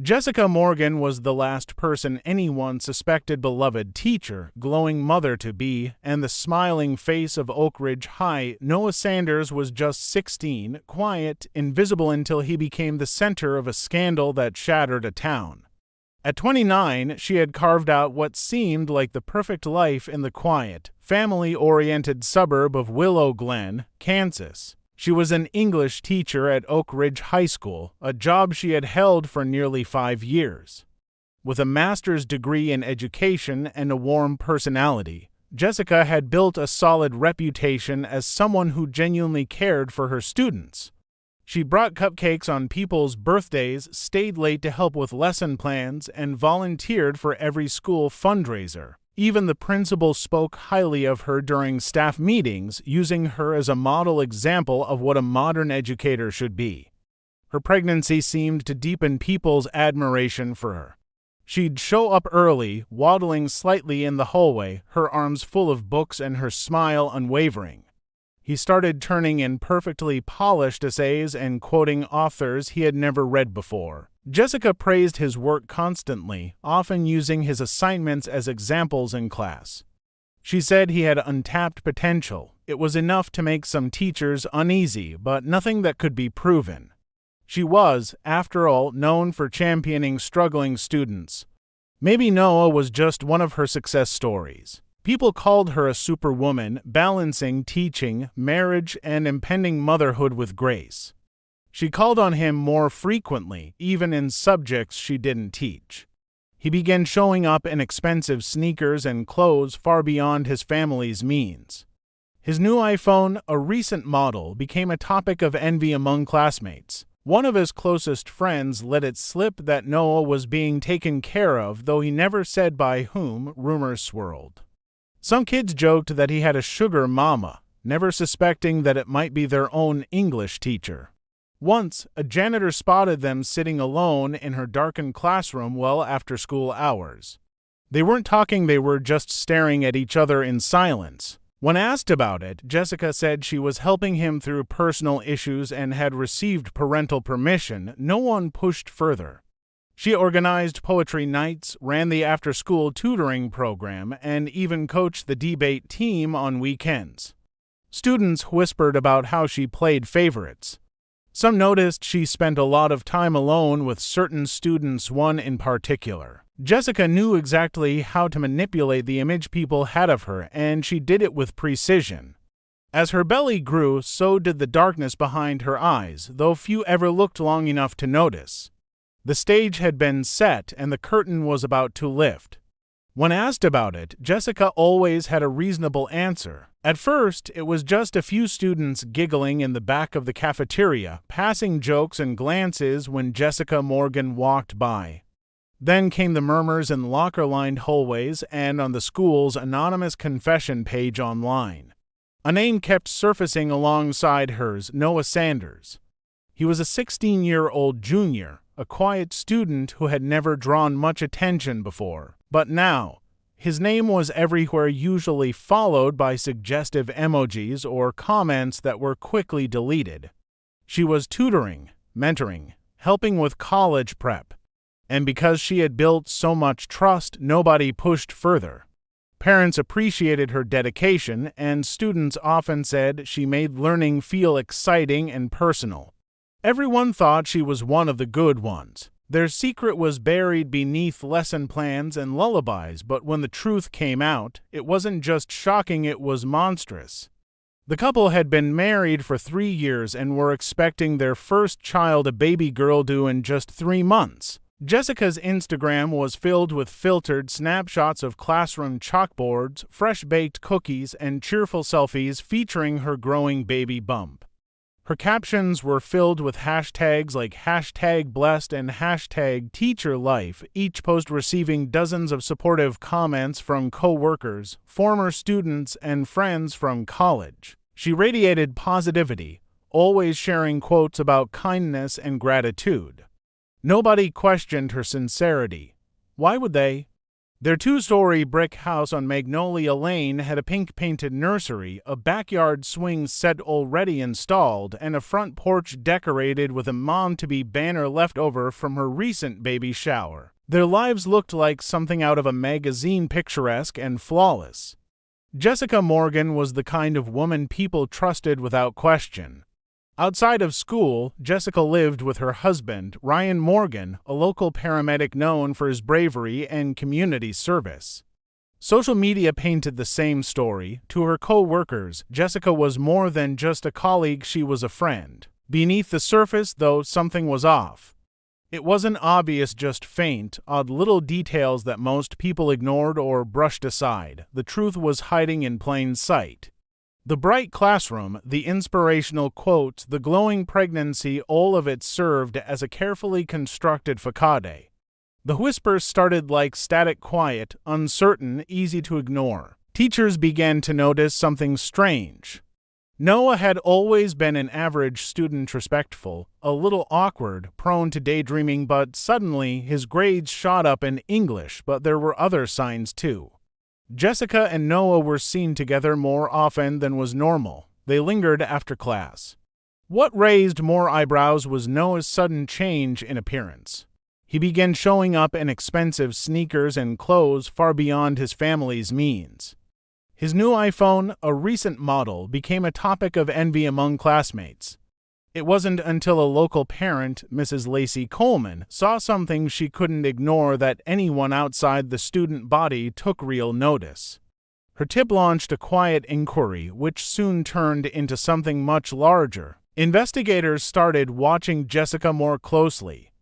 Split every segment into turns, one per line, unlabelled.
Jessica Morgan was the last person anyone suspected beloved teacher, glowing mother-to-be, and the smiling face of Oak Ridge High. Noah Sanders was just 16, quiet, invisible until he became the center of a scandal that shattered a town. At 29, she had carved out what seemed like the perfect life in the quiet, family-oriented suburb of Willow Glen, Kansas. She was an English teacher at Oak Ridge High School, a job she had held for nearly 5 years. With a master's degree in education and a warm personality, Jessica had built a solid reputation as someone who genuinely cared for her students. She brought cupcakes on people's birthdays, stayed late to help with lesson plans, and volunteered for every school fundraiser. Even the principal spoke highly of her during staff meetings, using her as a model example of what a modern educator should be. Her pregnancy seemed to deepen people's admiration for her. She'd show up early, waddling slightly in the hallway, her arms full of books and her smile unwavering. He started turning in perfectly polished essays and quoting authors he had never read before. Jessica praised his work constantly, often using his assignments as examples in class. She said he had untapped potential. It was enough to make some teachers uneasy, but nothing that could be proven. She was, after all, known for championing struggling students. Maybe Noah was just one of her success stories. People called her a superwoman, balancing teaching, marriage, and impending motherhood with grace. She called on him more frequently, even in subjects she didn't teach. He began showing up in expensive sneakers and clothes far beyond his family's means. His new iPhone, a recent model, became a topic of envy among classmates. One of his closest friends let it slip that Noah was being taken care of, though he never said by whom. Rumors swirled. Some kids joked that he had a sugar mama, never suspecting that it might be their own English teacher. Once, a janitor spotted them sitting alone in her darkened classroom well after school hours. They weren't talking, they were just staring at each other in silence. When asked about it, Jessica said she was helping him through personal issues and had received parental permission. No one pushed further. She organized poetry nights, ran the after-school tutoring program, and even coached the debate team on weekends. Students whispered about how she played favorites. Some noticed she spent a lot of time alone with certain students, one in particular. Jessica knew exactly how to manipulate the image people had of her, and she did it with precision. As her belly grew, so did the darkness behind her eyes, though few ever looked long enough to notice. The stage had been set, and the curtain was about to lift. When asked about it, Jessica always had a reasonable answer. At first, it was just a few students giggling in the back of the cafeteria, passing jokes and glances when Jessica Morgan walked by. Then came the murmurs in locker-lined hallways and on the school's anonymous confession page online. A name kept surfacing alongside hers, Noah Sanders. He was a 16-year-old junior, a quiet student who had never drawn much attention before. But now, his name was everywhere, usually followed by suggestive emojis or comments that were quickly deleted. She was tutoring, mentoring, helping with college prep. And because she had built so much trust, nobody pushed further. Parents appreciated her dedication, and students often said she made learning feel exciting and personal. Everyone thought she was one of the good ones. Their secret was buried beneath lesson plans and lullabies, but when the truth came out, it wasn't just shocking, it was monstrous. The couple had been married for 3 years and were expecting their first child, a baby girl due in just 3 months. Jessica's Instagram was filled with filtered snapshots of classroom chalkboards, fresh-baked cookies, and cheerful selfies featuring her growing baby bump. Her captions were filled with hashtags like #blessed and #teacherlife, each post receiving dozens of supportive comments from co-workers, former students, and friends from college. She radiated positivity, always sharing quotes about kindness and gratitude. Nobody questioned her sincerity. Why would they? Their two-story brick house on Magnolia Lane had a pink-painted nursery, a backyard swing set already installed, and a front porch decorated with a mom-to-be banner left over from her recent baby shower. Their lives looked like something out of a magazine, picturesque and flawless. Jessica Morgan was the kind of woman people trusted without question. Outside of school, Jessica lived with her husband, Ryan Morgan, a local paramedic known for his bravery and community service. Social media painted the same story. To her co-workers, Jessica was more than just a colleague, she was a friend. Beneath the surface, though, something was off. It wasn't obvious, just faint, odd little details that most people ignored or brushed aside. The truth was hiding in plain sight. The bright classroom, the inspirational quotes, the glowing pregnancy, all of it served as a carefully constructed facade. The whispers started like static quiet, uncertain, easy to ignore. Teachers began to notice something strange. Noah had always been an average student, respectful, a little awkward, prone to daydreaming, but suddenly his grades shot up in English, but there were other signs too. Jessica and Noah were seen together more often than was normal. They lingered after class. What raised more eyebrows was Noah's sudden change in appearance. He began showing up in expensive sneakers and clothes far beyond his family's means. His new iPhone, a recent model, became a topic of envy among classmates. It wasn't until a local parent, Mrs. Lacey Coleman, saw something she couldn't ignore that anyone outside the student body took real notice. Her tip launched a quiet inquiry, which soon turned into something much larger. Investigators started watching Jessica more closely.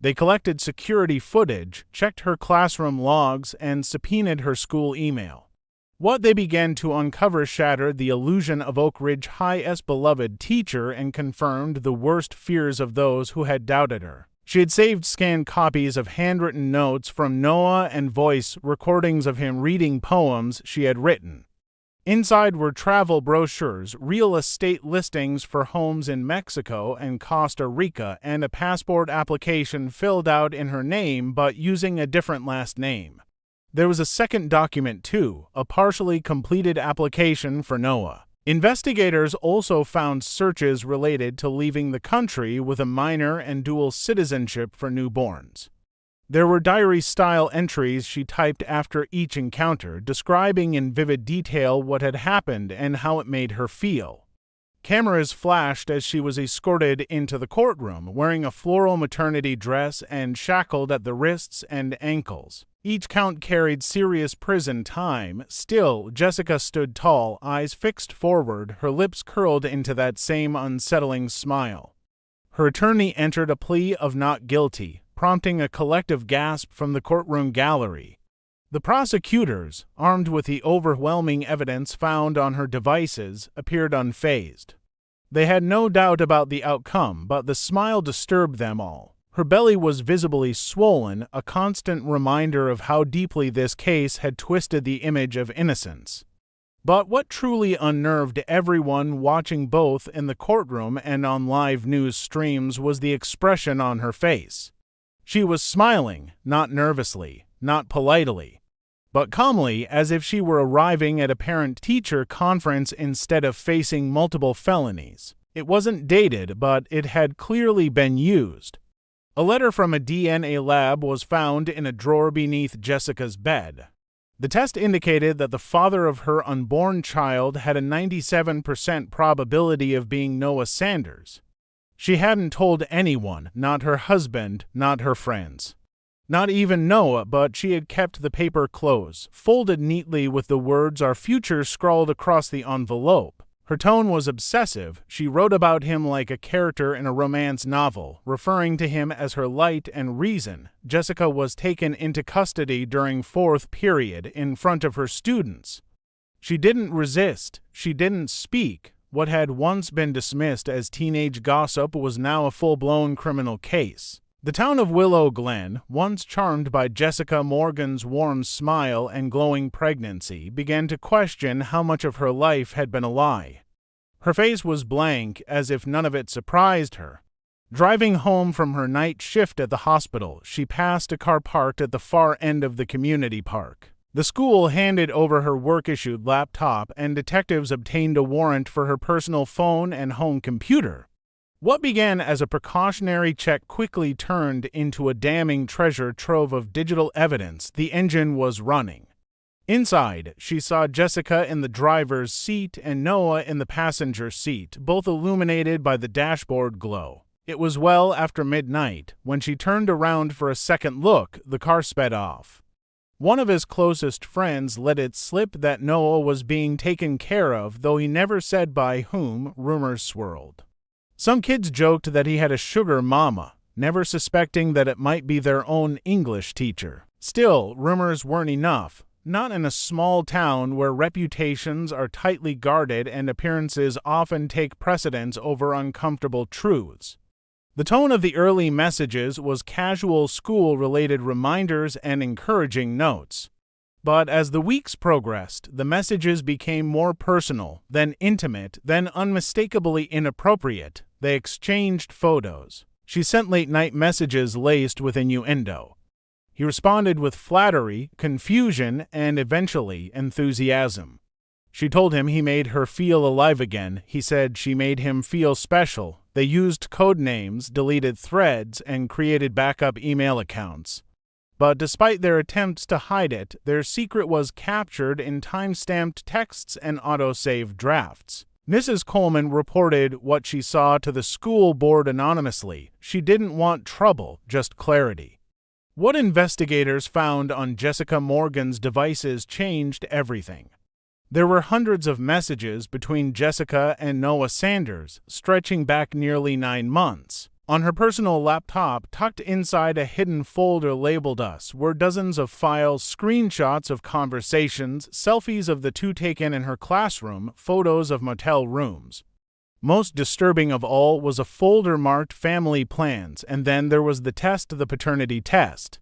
They collected security footage, checked her classroom logs, and subpoenaed her school email. What they began to uncover shattered the illusion of Oak Ridge High's beloved teacher and confirmed the worst fears of those who had doubted her. She had saved scanned copies of handwritten notes from Noah and voice recordings of him reading poems she had written. Inside were travel brochures, real estate listings for homes in Mexico and Costa Rica, and a passport application filled out in her name but using a different last name. There was a second document, too, a partially completed application for Noah. Investigators also found searches related to leaving the country with a minor and dual citizenship for newborns. There were diary-style entries she typed after each encounter, describing in vivid detail what had happened and how it made her feel. Cameras flashed as she was escorted into the courtroom, wearing a floral maternity dress and shackled at the wrists and ankles. Each count carried serious prison time. Still, Jessica stood tall, eyes fixed forward, her lips curled into that same unsettling smile. Her attorney entered a plea of not guilty, prompting a collective gasp from the courtroom gallery. The prosecutors, armed with the overwhelming evidence found on her devices, appeared unfazed. They had no doubt about the outcome, but the smile disturbed them all. Her belly was visibly swollen, a constant reminder of how deeply this case had twisted the image of innocence. But what truly unnerved everyone watching both in the courtroom and on live news streams was the expression on her face. She was smiling, not nervously, not politely, but calmly, as if she were arriving at a parent-teacher conference instead of facing multiple felonies. It wasn't dated, but it had clearly been used. A letter from a DNA lab was found in a drawer beneath Jessica's bed. The test indicated that the father of her unborn child had a 97% probability of being Noah Sanders. She hadn't told anyone, not her husband, not her friends. Not even Noah, but she had kept the paper close, folded neatly with the words "Our future" scrawled across the envelope. Her tone was obsessive. She wrote about him like a character in a romance novel, referring to him as her light and reason. Jessica was taken into custody during fourth period in front of her students. She didn't resist. She didn't speak. What had once been dismissed as teenage gossip was now a full-blown criminal case. The town of Willow Glen, once charmed by Jessica Morgan's warm smile and glowing pregnancy, began to question how much of her life had been a lie. Her face was blank, as if none of it surprised her. Driving home from her night shift at the hospital, she passed a car parked at the far end of the community park. The school handed over her work-issued laptop, and detectives obtained a warrant for her personal phone and home computer. What began as a precautionary check quickly turned into a damning treasure trove of digital evidence. The engine was running. Inside, she saw Jessica in the driver's seat and Noah in the passenger seat, both illuminated by the dashboard glow. It was well after midnight. When she turned around for a second look, the car sped off. One of his closest friends let it slip that Noah was being taken care of, though he never said by whom. Rumors swirled. Some kids joked that he had a sugar mama, never suspecting that it might be their own English teacher. Still, rumors weren't enough. Not in a small town where reputations are tightly guarded and appearances often take precedence over uncomfortable truths. The tone of the early messages was casual school-related reminders and encouraging notes. But as the weeks progressed, the messages became more personal, then intimate, then unmistakably inappropriate. They exchanged photos. She sent late-night messages laced with innuendo. He responded with flattery, confusion, and eventually enthusiasm. She told him he made her feel alive again. He said she made him feel special. They used code names, deleted threads, and created backup email accounts. But despite their attempts to hide it, their secret was captured in time-stamped texts and autosave drafts. Mrs. Coleman reported what she saw to the school board anonymously. She didn't want trouble, just clarity. What investigators found on Jessica Morgan's devices changed everything. There were hundreds of messages between Jessica and Noah Sanders, stretching back nearly 9 months. On her personal laptop, tucked inside a hidden folder labeled Us, were dozens of files, screenshots of conversations, selfies of the two taken in her classroom, photos of motel rooms. Most disturbing of all was a folder marked Family Plans, and then there was the paternity test.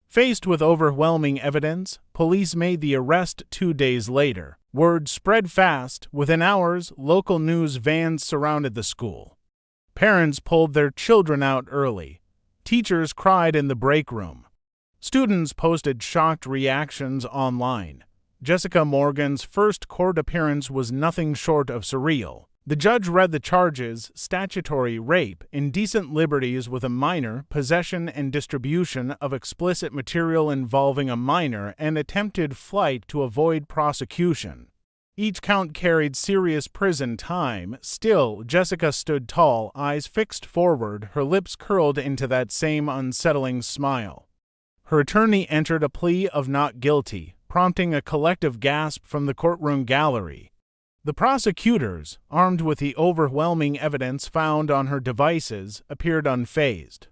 Faced with overwhelming evidence, police made the arrest 2 days later. Word spread fast. Within hours, local news vans surrounded the school. Parents pulled their children out early. Teachers cried in the break room. Students posted shocked reactions online. Jessica Morgan's first court appearance was nothing short of surreal. The judge read the charges: statutory rape, indecent liberties with a minor, possession and distribution of explicit material involving a minor, and attempted flight to avoid prosecution. Each count carried serious prison time. Still, Jessica stood tall, eyes fixed forward, her lips curled into that same unsettling smile. Her attorney entered a plea of not guilty, prompting a collective gasp from the courtroom gallery. The prosecutors, armed with the overwhelming evidence found on her devices, appeared unfazed.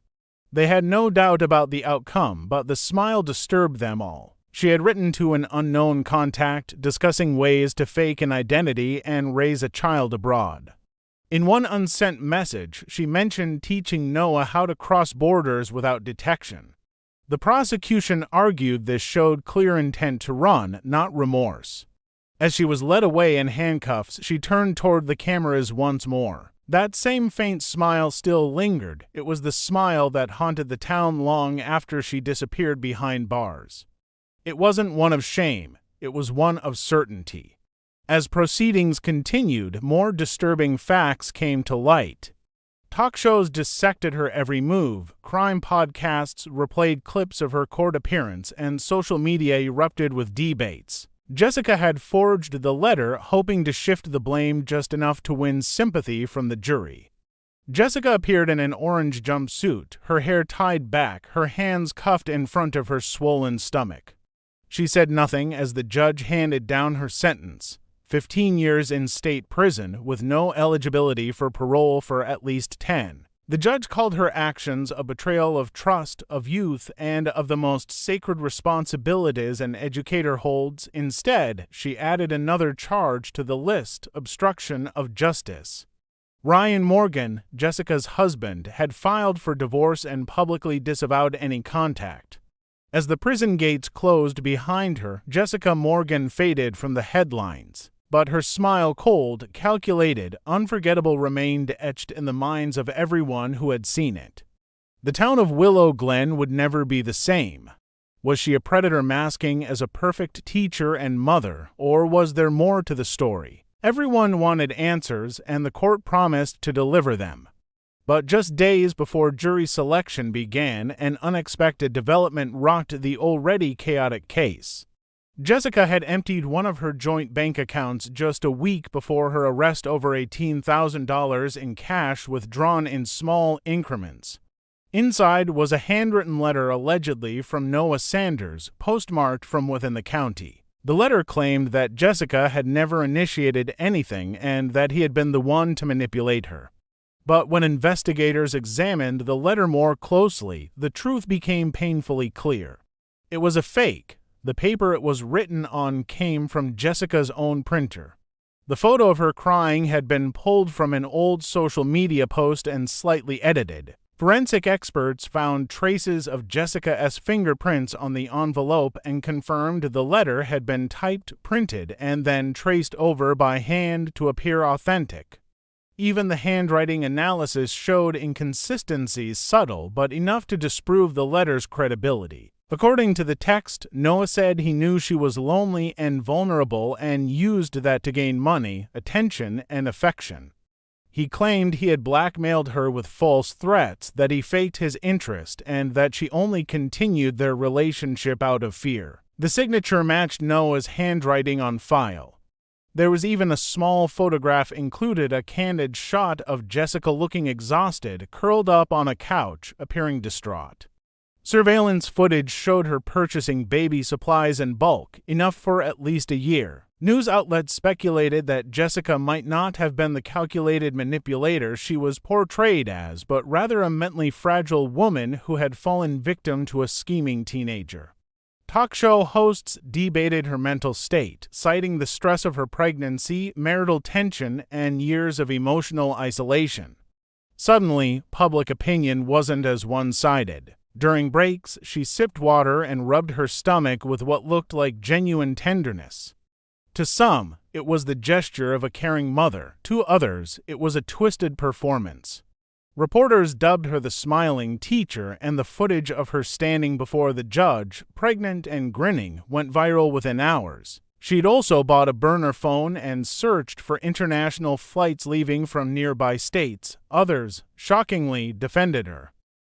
They had no doubt about the outcome, but the smile disturbed them all. She had written to an unknown contact, discussing ways to fake an identity and raise a child abroad. In one unsent message, she mentioned teaching Noah how to cross borders without detection. The prosecution argued this showed clear intent to run, not remorse. As she was led away in handcuffs, she turned toward the cameras once more. That same faint smile still lingered. It was the smile that haunted the town long after she disappeared behind bars. It wasn't one of shame, it was one of certainty. As proceedings continued, more disturbing facts came to light. Talk shows dissected her every move, crime podcasts replayed clips of her court appearance, and social media erupted with debates. Jessica had forged the letter, hoping to shift the blame just enough to win sympathy from the jury. Jessica appeared in an orange jumpsuit, her hair tied back, her hands cuffed in front of her swollen stomach. She said nothing as the judge handed down her sentence: 15 years in state prison with no eligibility for parole for at least 10. The judge called her actions a betrayal of trust, of youth, and of the most sacred responsibilities an educator holds. Instead, she added another charge to the list: obstruction of justice. Ryan Morgan, Jessica's husband, had filed for divorce and publicly disavowed any contact. As the prison gates closed behind her, Jessica Morgan faded from the headlines. but her smile, cold, calculated, unforgettable, remained etched in the minds of everyone who had seen it. The town of Willow Glen would never be the same. Was she a predator masking as a perfect teacher and mother, or was there more to the story? Everyone wanted answers, and the court promised to deliver them. But just days before jury selection began, an unexpected development rocked the already chaotic case. Jessica had emptied one of her joint bank accounts just a week before her arrest over $18,000 in cash withdrawn in small increments. Inside was a handwritten letter allegedly from Noah Sanders, postmarked from within the county. The letter claimed that Jessica had never initiated anything and that he had been the one to manipulate her. But when investigators examined the letter more closely, the truth became painfully clear. It was a fake. The paper it was written on came from Jessica's own printer. The photo of her crying had been pulled from an old social media post and slightly edited. Forensic experts found traces of Jessica's fingerprints on the envelope and confirmed the letter had been typed, printed, and then traced over by hand to appear authentic. Even the handwriting analysis showed inconsistencies, subtle but enough to disprove the letter's credibility. According to the text, Noah said he knew she was lonely and vulnerable and used that to gain money, attention, and affection. He claimed he had blackmailed her with false threats, that he faked his interest, and that she only continued their relationship out of fear. The signature matched Noah's handwriting on file. There was even a small photograph included, a candid shot of Jessica looking exhausted, curled up on a couch, appearing distraught. Surveillance footage showed her purchasing baby supplies in bulk, enough for at least a year. News outlets speculated that Jessica might not have been the calculated manipulator she was portrayed as, but rather a mentally fragile woman who had fallen victim to a scheming teenager. Talk show hosts debated her mental state, citing the stress of her pregnancy, marital tension, and years of emotional isolation. Suddenly, public opinion wasn't as one-sided. During breaks, she sipped water and rubbed her stomach with what looked like genuine tenderness. To some, it was the gesture of a caring mother. To others, it was a twisted performance. Reporters dubbed her the smiling teacher, and the footage of her standing before the judge, pregnant and grinning, went viral within hours. She'd also bought a burner phone and searched for international flights leaving from nearby states. Others, shockingly, defended her.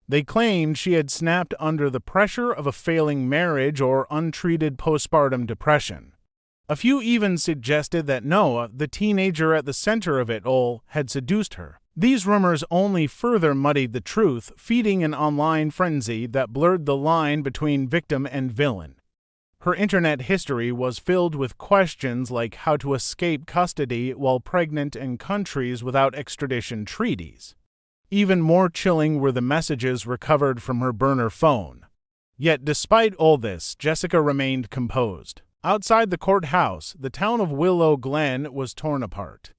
They claimed she had snapped under the pressure of a failing marriage or untreated postpartum depression. A few even suggested that Noah, the teenager at the center of it all, had seduced her. These rumors only further muddied the truth, feeding an online frenzy that blurred the line between victim and villain. Her internet history was filled with questions like how to escape custody while pregnant in countries without extradition treaties. Even more chilling were the messages recovered from her burner phone. Yet despite all this, Jessica remained composed. Outside the courthouse, the town of Willow Glen was torn apart.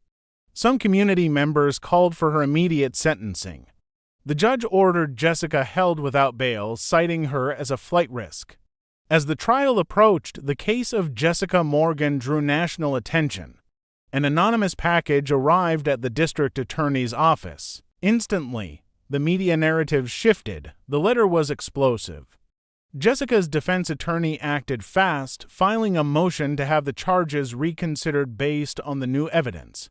Some community members called for her immediate sentencing. The judge ordered Jessica held without bail, citing her as a flight risk. As the trial approached, the case of Jessica Morgan drew national attention. An anonymous package arrived at the district attorney's office. Instantly, the media narrative shifted. The letter was explosive. Jessica's defense attorney acted fast, filing a motion to have the charges reconsidered based on the new evidence.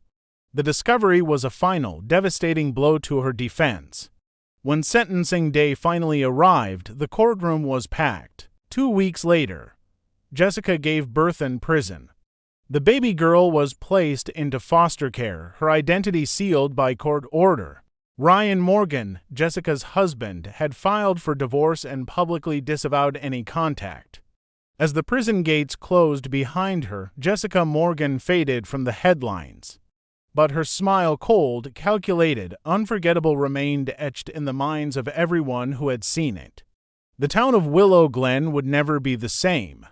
The discovery was a final, devastating blow to her defense. When sentencing day finally arrived, the courtroom was packed. 2 weeks later, Jessica gave birth in prison. The baby girl was placed into foster care, her identity sealed by court order. Ryan Morgan, Jessica's husband, had filed for divorce and publicly disavowed any contact. As the prison gates closed behind her, Jessica Morgan faded from the headlines. But her smile, cold, calculated, unforgettable, remained etched in the minds of everyone who had seen it. The town of Willow Glen would never be the same.